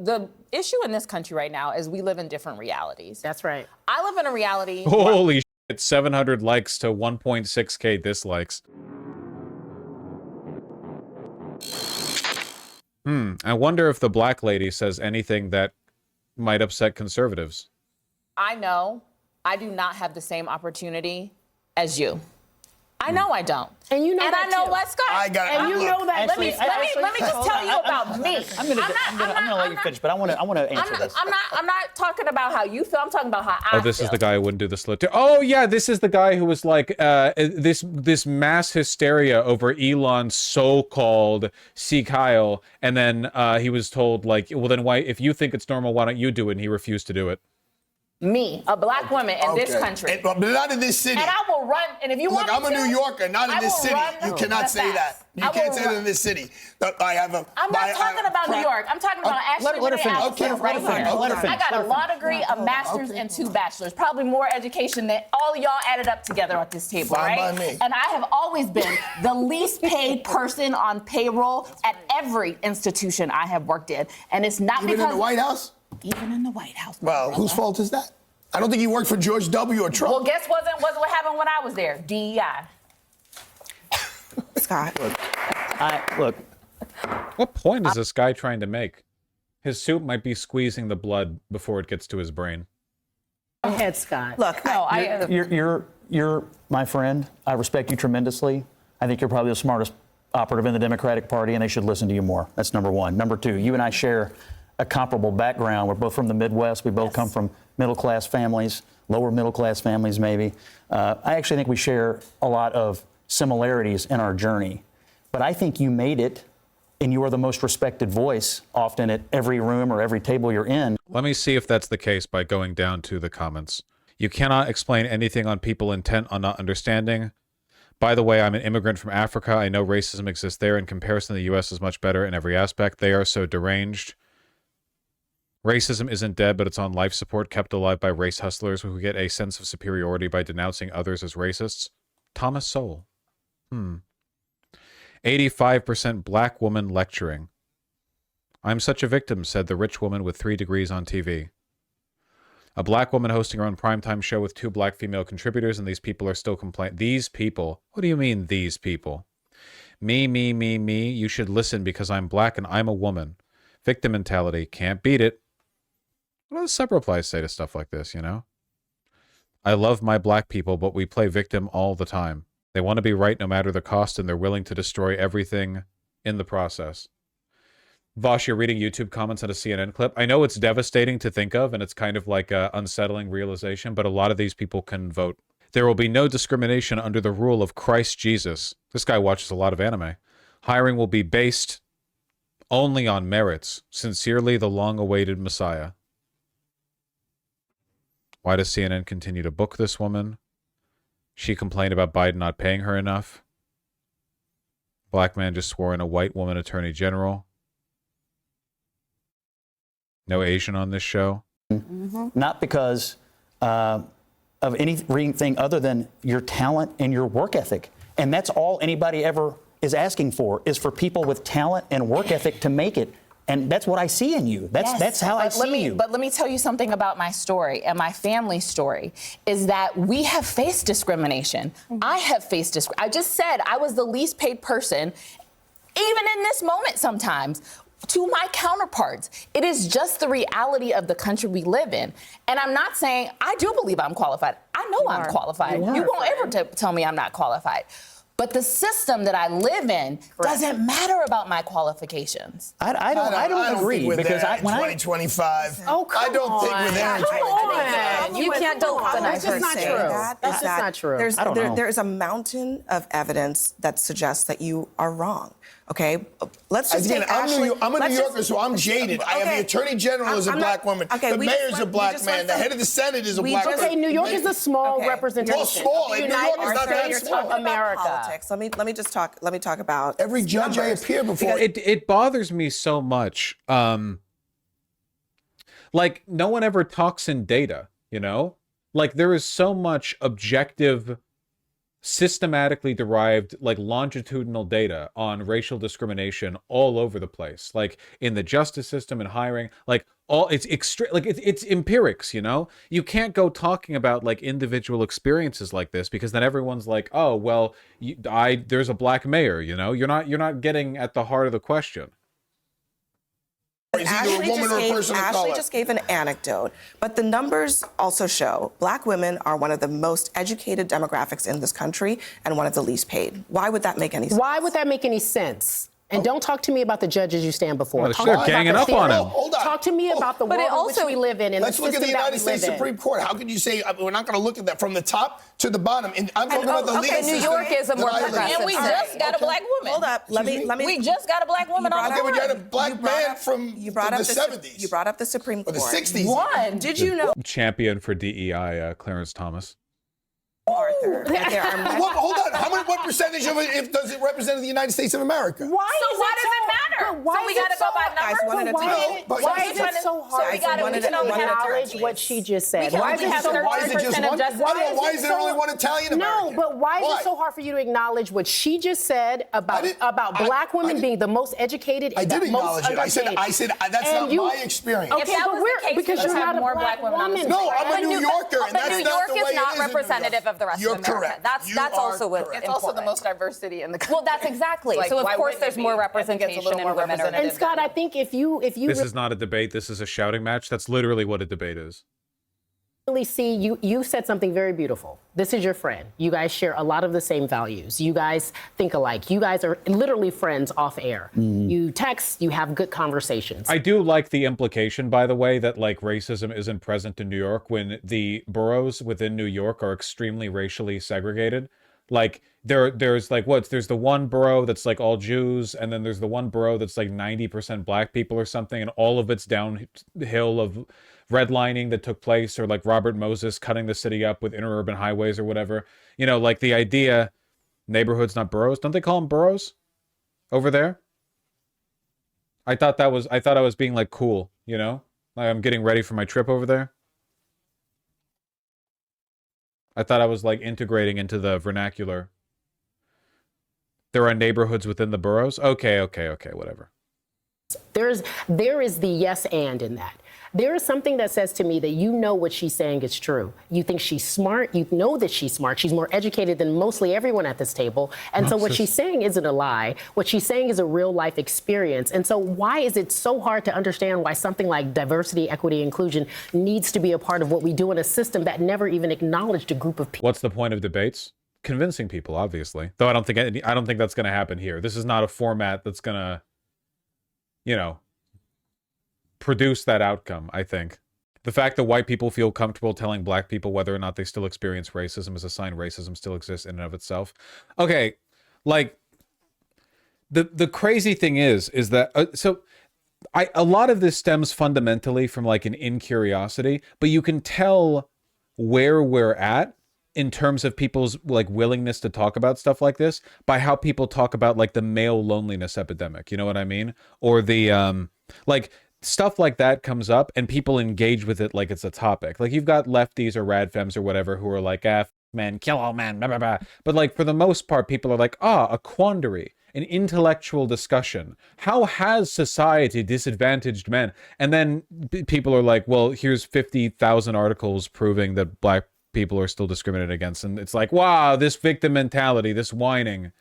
the issue in this country right now is we live in different realities. That's right. I live in a reality. Holy shit, 700 likes to 1.6K dislikes. I wonder if the black lady says anything that might upset conservatives. I know I do not have the same opportunity as you. I know I don't. And you know and that I know too. what, Scott? And you know that. Let me just tell you about me. I'm gonna let you finish, but I want to answer this. I'm not talking about how you feel. I'm talking about how I feel. Oh, this is the guy who wouldn't do the slit. Oh yeah, this is the guy who was like this mass hysteria over Elon's so-called see Kyle, and then he was told like, well then why, if you think it's normal, why don't you do it? And he refused to do it. Me, a black woman in this country. But not in this city. And I will run, and if you want me I'm a New Yorker, not in this city. You cannot say that. You can't say that in this city. I'm not talking about New York. I'm talking about actually let her finish. Okay, Let her finish. Let her finish. I got a law degree, a master's, and 2 bachelors. Probably more education than all of y'all added up together at this table, Fine right? by me. And I have always been the least paid person on payroll at every institution I have worked in. And it's not because... Even in the White House? Even in the White House. Well, whose fault is that? I don't think you worked for George W. or Trump. Well, guess wasn't what happened when I was there. DEI. Scott. Look. What point is this guy trying to make? His soup might be squeezing the blood before it gets to his brain. Go ahead, Scott. Look, You're my friend. I respect you tremendously. I think you're probably the smartest operative in the Democratic Party, and they should listen to you more. That's number one. Number two, you and I share a comparable background. We're both from the Midwest. We both come from middle-class families, lower middle-class families maybe. I actually think we share a lot of similarities in our journey. But I think you made it, and you are the most respected voice often at every room or every table you're in. Let me see if that's the case by going down to the comments. You cannot explain anything on people intent on not understanding. By the way, I'm an immigrant from Africa. I know racism exists there. In comparison, the U.S. is much better in every aspect. They are so deranged. Racism isn't dead, but it's on life support, kept alive by race hustlers who get a sense of superiority by denouncing others as racists. Thomas Sowell. 85% black woman lecturing. I'm such a victim, said the rich woman with 3 degrees on TV. A black woman hosting her own primetime show with 2 black female contributors, and these people are still complaining. These people? What do you mean, these people? Me, me, me, me. You should listen because I'm black and I'm a woman. Victim mentality. Can't beat it. What do the sub-replies say to stuff like this, you know? I love my black people, but we play victim all the time. They want to be right no matter the cost, and they're willing to destroy everything in the process. Vosh, you're reading YouTube comments on a CNN clip. I know it's devastating to think of, and it's kind of like an unsettling realization, but a lot of these people can vote. There will be no discrimination under the rule of Christ Jesus. This guy watches a lot of anime. Hiring will be based only on merits. Sincerely, the long-awaited Messiah. Why does CNN continue to book this woman? She complained about Biden not paying her enough. Black man just swore in a white woman attorney general. No Asian on this show. Not because of anything other than your talent and your work ethic. And that's all anybody ever is asking for, is for people with talent and work ethic to make it. And that's what I see in you. That's how I see you. But let me tell you something about my story and my family's story, is that we have faced discrimination. I have faced discrimination. I just said I was the least paid person, even in this moment sometimes, to my counterparts. It is just the reality of the country we live in. And I'm not saying, I do believe I'm qualified. I know I'm qualified. You won't ever tell me I'm not qualified. But the system that I live in doesn't matter about my qualifications. I don't agree, because when 2025. Oh, come I don't think we're there in 2025. You can't don't That's just not true. That's just not true. There's a mountain of evidence that suggests that you are wrong. Okay, let's just take Ashley. I'm a New Yorker, so I'm jaded. I have the Attorney General as a black woman. The mayor's a black man. The head of the Senate is a black person. Okay, New York is a small representation. Well, small. New York is not that small. America. Politics. Let me just talk. Let me talk about every judge I appear before. It bothers me so much. Like, no one ever talks in data, you know? Like, there is so much objective systematically derived like longitudinal data on racial discrimination all over the place, like in the justice system and hiring, like all it's empirics, you know. You can't go talking about like individual experiences like this because then everyone's like, oh well, there's a black mayor, you know. You're not getting at the heart of the question. Ashley just gave an anecdote, but the numbers also show black women are one of the most educated demographics in this country and one of the least paid. Why would that make any sense? Why would that make any sense? And don't talk to me about the judges you stand before. Well, they're ganging up on him. Talk to me about the world in which we live in. Let's look at the United States Supreme Court. How could you say we're not going to look at that from the top to the bottom? And I'm talking about the legal system. New York is a more progressive. And we just got a black woman. Hold up. Let me. We just got a black woman on the board. We got a black man from the 70s. You brought up the Supreme Court. Or the 60s. Did you know? Champion for DEI, Clarence Thomas. Arthur. Hold on. What percentage of it does it represent the United States of America? Why does it matter? Why so we got to go by numbers? Why is it so hard to acknowledge what she just said? Why is it there only one Italian American? No, but why is it so hard for you to acknowledge what she just said about black women being the most educated and the most underpaid? I said that's not my experience. Okay, but because you're not a black woman. No, I'm a New Yorker, and that's not the way it is. New York is not representative of the rest of America. Correct. That's also important. It's also the most diverse city in the country. Well, that's exactly. Like, so of course there's more representation in women. And Scott, I think if you This is not a debate. This is a shouting match. That's literally what a debate is. Really see you said something very beautiful. This is your friend. You guys share a lot of the same values. You guys think alike. You guys are literally friends off air. You text, you have good conversations. I do like the implication, by the way, that like racism isn't present in New York when the boroughs within New York are extremely racially segregated. Like there's like there's the one borough that's like all Jews, and then there's the one borough that's like 90% black people or something, and all of it's downhill of redlining that took place, or like Robert Moses cutting the city up with interurban highways or whatever. You know, like the idea, neighborhoods, not boroughs. Don't they call them boroughs over there? I thought I was being like cool, you know? Like I'm getting ready for my trip over there. I thought I was like integrating into the vernacular. There are neighborhoods within the boroughs? Okay, whatever. There is the yes and in that. There is something that says to me that you know what she's saying is true. You think she's smart. You know that she's smart. She's more educated than mostly everyone at this table. And so what she's saying isn't a lie. What she's saying is a real life experience. And so why is it so hard to understand why something like diversity, equity, inclusion needs to be a part of what we do in a system that never even acknowledged a group of people? What's the point of debates? Convincing people, obviously. Though I don't think that's going to happen here. This is not a format that's going to, you know, produce that outcome, I think. The fact that white people feel comfortable telling black people whether or not they still experience racism is a sign racism still exists in and of itself. Okay, like, the crazy thing is that, a lot of this stems fundamentally from like an incuriosity, but you can tell where we're at in terms of people's like willingness to talk about stuff like this by how people talk about like the male loneliness epidemic, you know what I mean? Or the, like, stuff like that comes up and people engage with it like it's a topic. Like you've got lefties or radfems or whatever who are like, man, kill all men, blah, blah, blah. But like for the most part, people are like, a quandary, an intellectual discussion. How has society disadvantaged men? And then people are like, well, here's 50,000 articles proving that black people are still discriminated against. And it's like, wow, this victim mentality, this whining.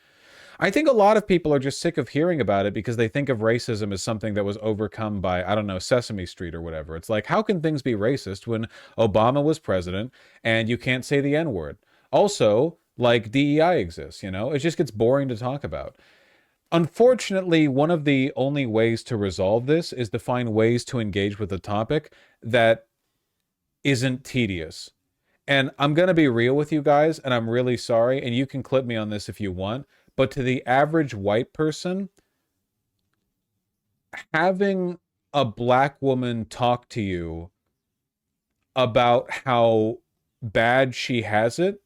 I think a lot of people are just sick of hearing about it because they think of racism as something that was overcome by, I don't know, Sesame Street or whatever. It's like, how can things be racist when Obama was president and you can't say the N-word? Also, like DEI exists, you know? It just gets boring to talk about. Unfortunately, one of the only ways to resolve this is to find ways to engage with a topic that isn't tedious. And I'm going to be real with you guys, and I'm really sorry, and you can clip me on this if you want. But to the average white person, having a black woman talk to you about how bad she has it,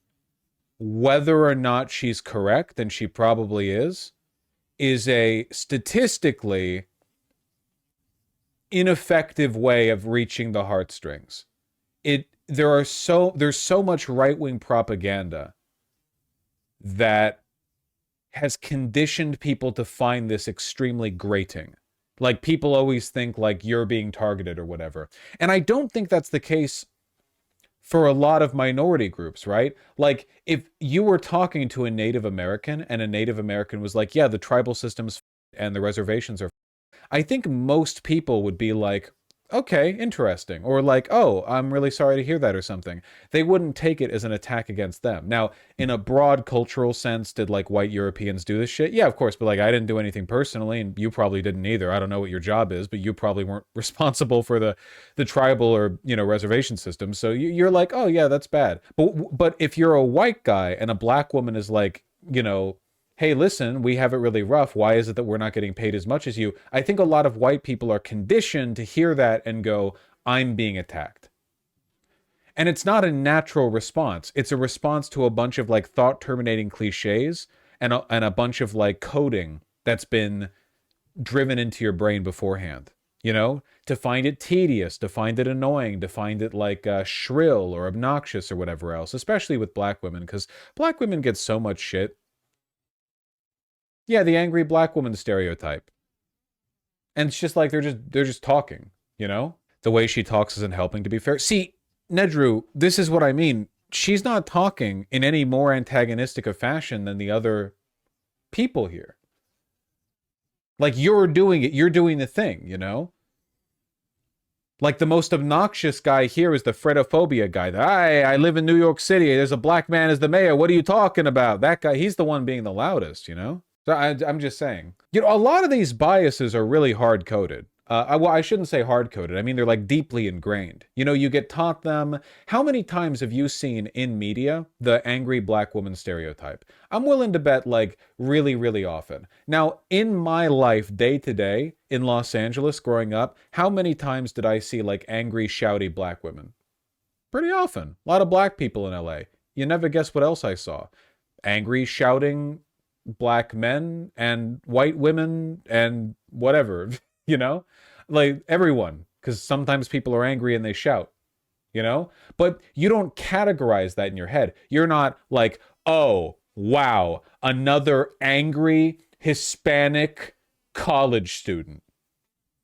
whether or not she's correct, and she probably is a statistically ineffective way of reaching the heartstrings. There's so much right-wing propaganda that has conditioned people to find this extremely grating. Like, people always think like you're being targeted or whatever. And I don't think that's the case for a lot of minority groups, right? Like, if you were talking to a Native American and a Native American was like, yeah, the tribal systems and the reservations are, I think most people would be like, okay, interesting. Or like, oh, I'm really sorry to hear that or something. They wouldn't take it as an attack against them. Now, in a broad cultural sense, did like white Europeans do this shit? Yeah, of course. But like, I didn't do anything personally, and you probably didn't either. I don't know what your job is, but you probably weren't responsible for the tribal or, you know, reservation system. So you're like, oh yeah, that's bad. But if you're a white guy and a black woman is like, you know, hey, listen, we have it really rough. Why is it that we're not getting paid as much as you? I think a lot of white people are conditioned to hear that and go, I'm being attacked. And it's not a natural response. It's a response to a bunch of like thought-terminating cliches and a bunch of like coding that's been driven into your brain beforehand. You know, to find it tedious, to find it annoying, to find it like shrill or obnoxious or whatever else, especially with black women, because black women get so much shit. Yeah, the angry black woman stereotype. And it's just like they're just talking, you know? The way she talks isn't helping, to be fair. See, Nedru, this is what I mean. She's not talking in any more antagonistic a fashion than the other people here. Like, you're doing it, you're doing the thing, you know? Like, the most obnoxious guy here is the Fredophobia guy. I live in New York City, there's a black man as the mayor, what are you talking about? That guy, he's the one being the loudest, you know? So I'm just saying, you know, a lot of these biases are really hard-coded. Well, I shouldn't say hard-coded. I mean, they're like deeply ingrained. You know, you get taught them. How many times have you seen in media the angry black woman stereotype? I'm willing to bet like really, really often. Now, in my life, day to day in Los Angeles growing up, how many times did I see like angry, shouty black women? Pretty often. A lot of black people in LA. You never guess what else I saw. Angry, shouting black men and white women and whatever, you know, like everyone, because sometimes people are angry and they shout, you know, but you don't categorize that in your head. You're not like, oh, wow, another angry Hispanic college student,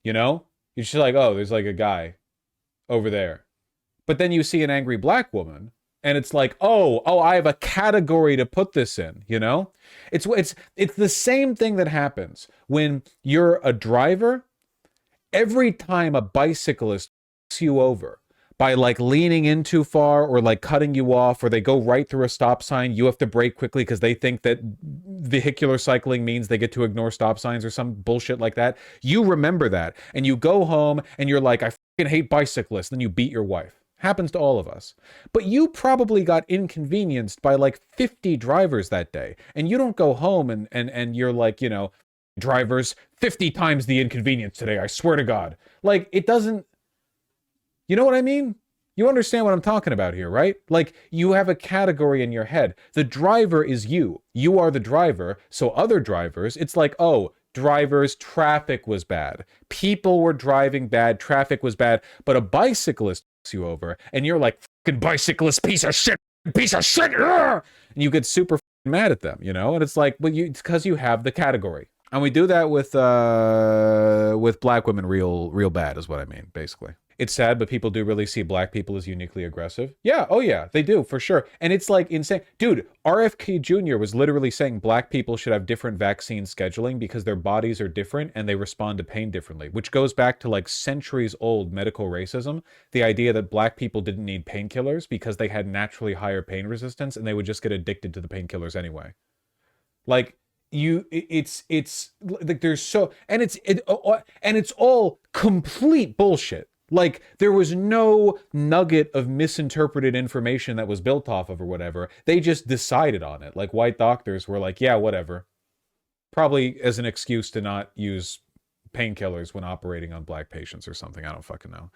you know, you're just like, oh, there's like a guy over there. But then you see an angry black woman and it's like, oh, I have a category to put this in, you know? It's the same thing that happens when you're a driver. Every time a bicyclist knocks you over by like leaning in too far or like cutting you off, or they go right through a stop sign, you have to brake quickly because they think that vehicular cycling means they get to ignore stop signs or some bullshit like that. You remember that and you go home and you're like, I fucking hate bicyclists. Then you beat your wife. Happens to all of us. But you probably got inconvenienced by like 50 drivers that day. And you don't go home and you're like, you know, drivers, 50 times the inconvenience today, I swear to God. Like, it doesn't, you know what I mean? You understand what I'm talking about here, right? Like, you have a category in your head. The driver is you. You are the driver. So other drivers, it's like, oh, drivers, traffic was bad. People were driving bad, traffic was bad. But a bicyclist you over and you're like, fucking bicyclist, piece of shit, and you get super mad at them, you know? And it's like, well, it's because you have the category. And we do that with black women real bad is what I mean, basically. It's sad, but people do really see black people as uniquely aggressive. Yeah, oh yeah, they do, for sure. And it's like insane. Dude, RFK Jr. was literally saying black people should have different vaccine scheduling because their bodies are different and they respond to pain differently, which goes back to like centuries old medical racism. The idea that black people didn't need painkillers because they had naturally higher pain resistance and they would just get addicted to the painkillers anyway. Like, it's like there's so, and it's all complete bullshit. Like, there was no nugget of misinterpreted information that was built off of or whatever. They just decided on it. Like, white doctors were like, yeah, whatever. Probably as an excuse to not use painkillers when operating on black patients or something. I don't fucking know.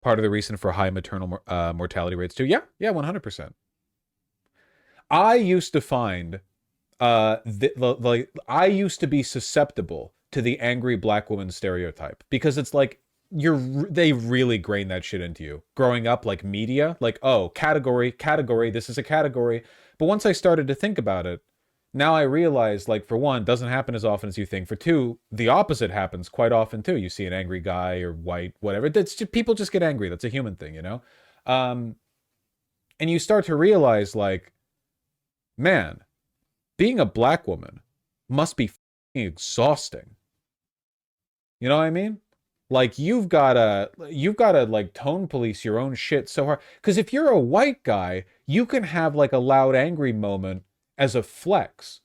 Part of the reason for high maternal mortality rates too. Yeah, 100%. I used to find, I used to be susceptible to the angry black woman stereotype because it's like, they really grain that shit into you growing up, like media, like, oh, category, this is a category. But once I started to think about it, now I realize, like, for one, it doesn't happen as often as you think. For two, the opposite happens quite often too. You see an angry guy or white, whatever. That's just, people just get angry. That's a human thing, you know? And you start to realize, like, man, being a black woman must be fucking exhausting. You know what I mean? Like, you've gotta like tone police your own shit so hard. Because if you're a white guy, you can have like a loud, angry moment as a flex.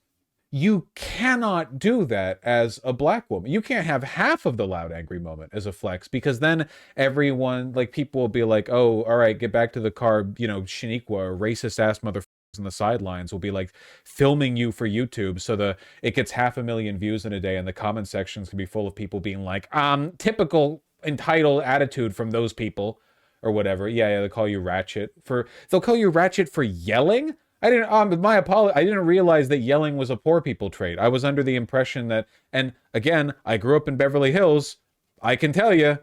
You cannot do that as a black woman. You can't have half of the loud, angry moment as a flex, because then everyone, like, people will be like, oh, all right, get back to the car, you know, Shaniqua, racist ass motherfuckers in the sidelines will be like filming you for YouTube, so it gets 500,000 views in a day, and the comment sections can be full of people being like, typical entitled attitude from those people or whatever. Yeah, they'll call you ratchet for yelling. I didn't realize that yelling was a poor people trait. I was under the impression that, and again, I grew up in Beverly Hills. I can tell you,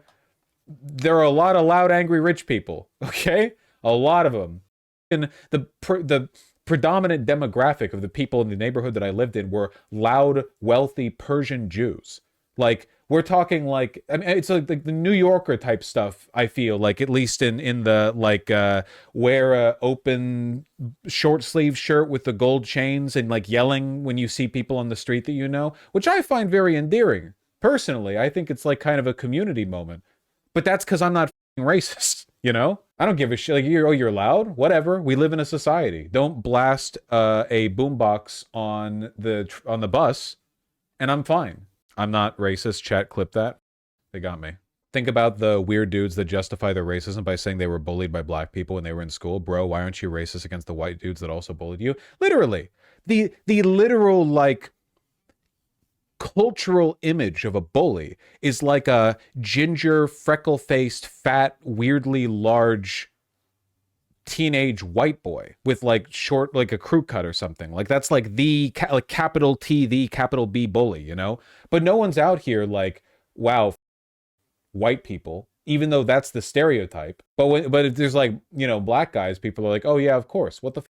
there are a lot of loud, angry, rich people. Okay, a lot of them. And the predominant demographic of the people in the neighborhood that I lived in were loud, wealthy Persian Jews. Like, we're talking like, I mean, it's like the New Yorker type stuff, I feel like, at least in the, like, wear a open short sleeve shirt with the gold chains and like yelling when you see people on the street that you know, which I find very endearing. Personally, I think it's like kind of a community moment. But that's because I'm not racist, you know? I don't give a shit. Like, you're loud? Whatever. We live in a society. Don't blast a boombox on the bus, and I'm fine. I'm not racist. Chat, clip that. They got me. Think about the weird dudes that justify their racism by saying they were bullied by black people when they were in school. Bro, why aren't you racist against the white dudes that also bullied you? Literally. The literal, like, cultural image of a bully is like a ginger, freckle-faced, fat, weirdly large teenage white boy with like short, like a crew cut or something. Like, that's like the like capital T, the capital B bully, you know? But no one's out here like, wow, white people, even though that's the stereotype. But if there's like, you know, black guys, people are like, oh yeah, of course. What the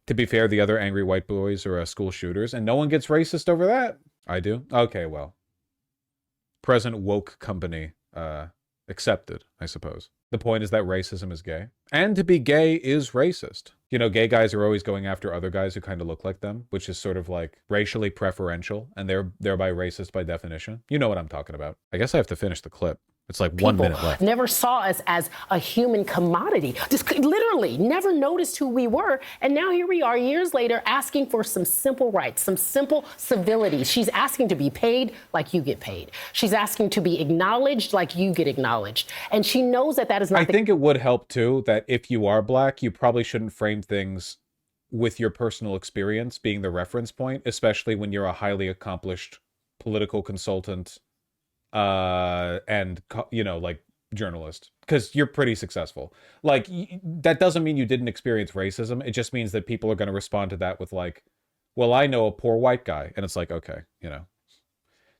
To be fair, the other angry white boys are school shooters, and no one gets racist over that. I do? Okay, well. Present woke company accepted, I suppose. The point is that racism is gay. And to be gay is racist. You know, gay guys are always going after other guys who kind of look like them, which is sort of like racially preferential, and they're thereby racist by definition. You know what I'm talking about. I guess I have to finish the clip. It's like 1 minute left. Never saw us as a human commodity. Just literally never noticed who we were. And now here we are years later asking for some simple rights, some simple civility. She's asking to be paid like you get paid. She's asking to be acknowledged like you get acknowledged. And she knows that that is not I think it would help too that if you are black, you probably shouldn't frame things with your personal experience being the reference point, especially when you're a highly accomplished political consultant and, you know, like, journalist, because you're pretty successful. Like, that doesn't mean you didn't experience racism. It just means that people are going to respond to that with like, well, I know a poor white guy. And it's like, okay, you know.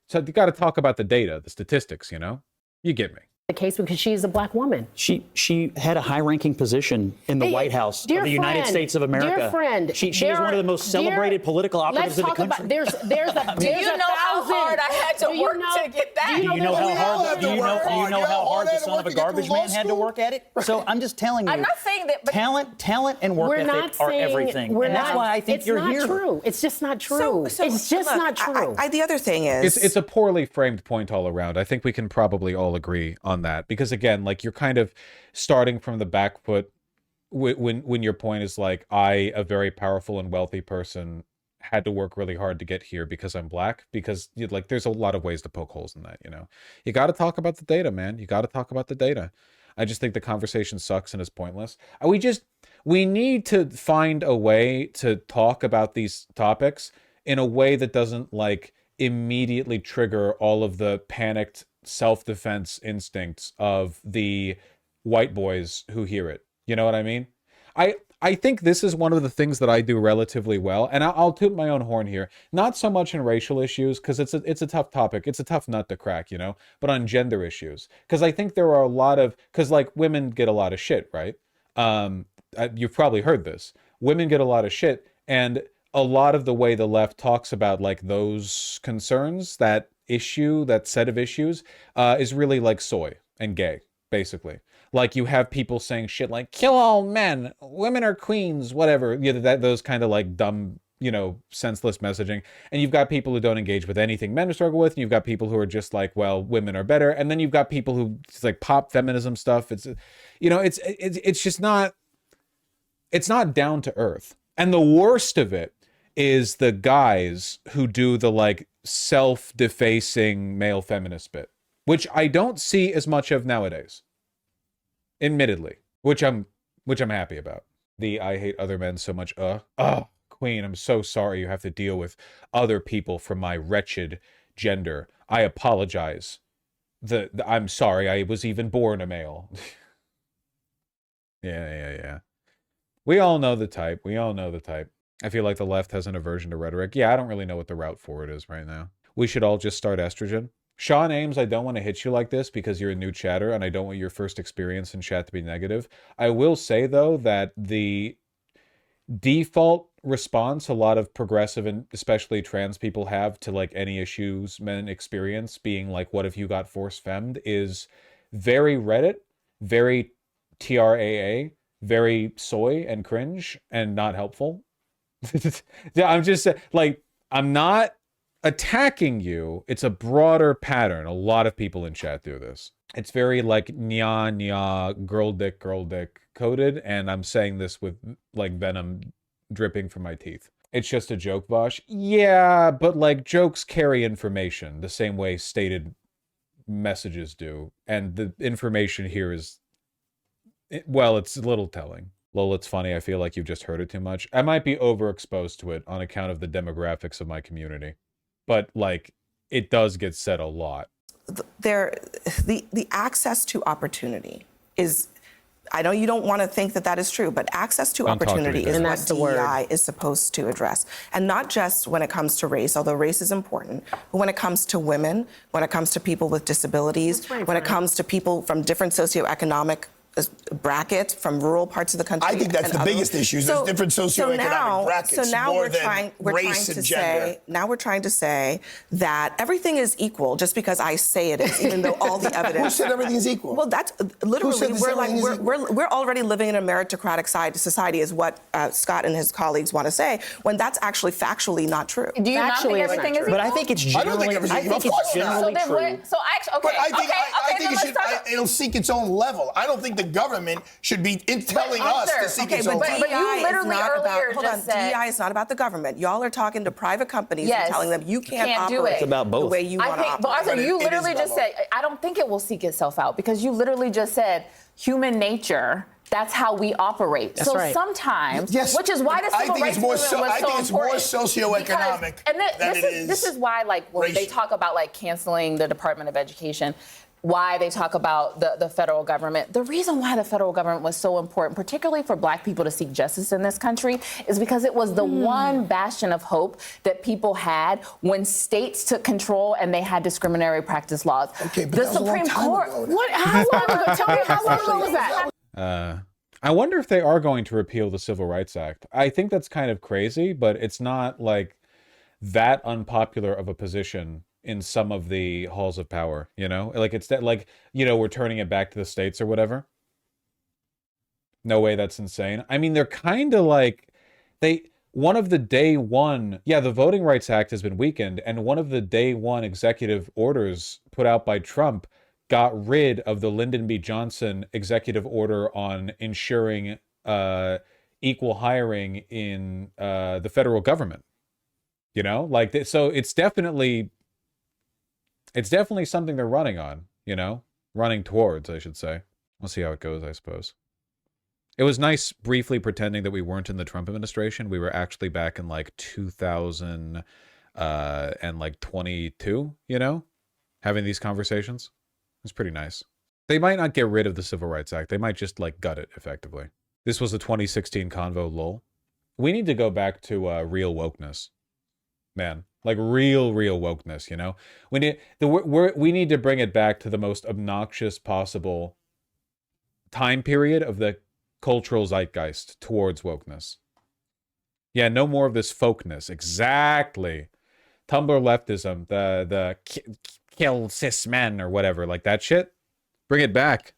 So you got to talk about the data, the statistics, you know? You get me. the case because she's a black woman. She had a high-ranking position in the White House of the United States of America. Dear friend, she is one of the most celebrated political operatives in the country. There's a Do you know how hard I had to work to get that? Do you know how hard the son of a garbage man had to work at it? So I'm just telling you. I'm not saying that. But talent and work ethic are everything, and that's why I think you're here. It's not true. It's just not true. It's just not true. The other thing is, it's a poorly framed point all around. I think we can probably all agree on that, because again, like, you're kind of starting from the back foot when your point is like, I, a very powerful and wealthy person, had to work really hard to get here because I'm black, because like there's a lot of ways to poke holes in that, you know. You got to talk about the data, man. You got to talk about the data. I just think the conversation sucks and is pointless. We need to find a way to talk about these topics in a way that doesn't like immediately trigger all of the panicked self-defense instincts of the white boys who hear it. You know what I mean? I think this is one of the things that I do relatively well, and I'll toot my own horn here. Not so much in racial issues, because it's a tough topic. It's a tough nut to crack, you know, but on gender issues. Because I think there are a lot of, because like women get a lot of shit, right? you've probably heard this. Women get a lot of shit, and a lot of the way the left talks about like those concerns, that issue, that set of issues, is really like soy and gay, basically. Like you have people saying shit like "kill all men," "women are queens," whatever. Those kind of like dumb, senseless messaging. And you've got people who don't engage with anything men struggle with, and you've got people who are just like, well, women are better. And then you've got people who just like pop feminism stuff. It's just not. It's not down to earth. And the worst of it is the guys who do the like self-defacing male feminist bit, which I don't see as much of nowadays, admittedly, which I'm happy about. The "I hate other men so much," queen, I'm so sorry you have to deal with other people from my wretched gender. I apologize. I'm sorry I was even born a male. Yeah. We all know the type. I feel like the left has an aversion to rhetoric. Yeah, I don't really know what the route forward is right now. We should all just start estrogen. Sean Ames, I don't want to hit you like this because you're a new chatter and I don't want your first experience in chat to be negative. I will say, though, that the default response a lot of progressive and especially trans people have to like any issues men experience, being like, what if you got force femmed, is very Reddit, very TRAA, very soy and cringe and not helpful. I'm just like, I'm not attacking you. It's a broader pattern. A lot of people in chat do this. It's very like nya, girl dick coded. And I'm saying this with like venom dripping from my teeth. It's just a joke, Vosh. Yeah, but like jokes carry information the same way stated messages do. And the information here is, well, it's a little telling. Lol, it's funny. I feel like you've just heard it too much. I might be overexposed to it on account of the demographics of my community. But, like, it does get said a lot. The access to opportunity is, I know you don't want to think that that is true, but access to opportunity is what DEI is supposed to address. And not just when it comes to race, although race is important, but when it comes to women, when it comes to people with disabilities, when it comes to people from different socioeconomic brackets from rural parts of the country. I think that's the biggest issue. There's different socioeconomic brackets. So now more than race and gender. Now we're trying to say that everything is equal just because I say it is, even though all the evidence. Who said everything is equal? Well, that's literally we're already living in a meritocratic society, is what Scott and his colleagues want to say, when that's actually factually not true. Do you not think everything is equal? But I think it's generally. I think it's generally true. So actually, okay. But I think it'll seek its own level. I don't think the government should be telling us to seek its own level. But you literally earlier just said DEI is not about the government. Y'all are talking to private companies and telling them you can't operate It's about both. the way you want to operate. But Arthur, you literally just said, I don't think it will seek itself out, because you literally just said human nature. That's how we operate. That's right. Sometimes, which is why the civil rights movement was so important. I think it's more socioeconomic than it is. This is why, like, when they talk about like canceling the Department of Education, why they talk about the federal government. The reason why the federal government was so important, particularly for Black people to seek justice in this country, is because it was the one bastion of hope that people had when states took control and they had discriminatory practice laws. Okay, but the that was Supreme a long time Court. ago. What? How long ago? Tell me how long ago was that? I wonder if they are going to repeal the Civil Rights Act. I think that's kind of crazy, but it's not like that unpopular of a position in some of the halls of power, like it's that, like, we're turning it back to the states or whatever. No way, that's insane. I mean, they're kind of like, one of the day one, the Voting Rights Act has been weakened, and one of the day one executive orders put out by Trump got rid of the Lyndon B. Johnson executive order on ensuring equal hiring in the federal government. So it's definitely something they're running on, running towards, I should say. We'll see how it goes, I suppose. It was nice briefly pretending that we weren't in the Trump administration. We were actually back in like 2000 and like 22, having these conversations. It's pretty nice. They might not get rid of the Civil Rights Act. They might just like gut it effectively. This was the 2016 convo, lol. We need to go back to real wokeness, man. Like real wokeness, we need to bring it back to the most obnoxious possible time period of the cultural zeitgeist towards wokeness. Yeah, no more of this folkness. Exactly. Tumblr leftism, the kill cis men or whatever, like that shit. Bring it back.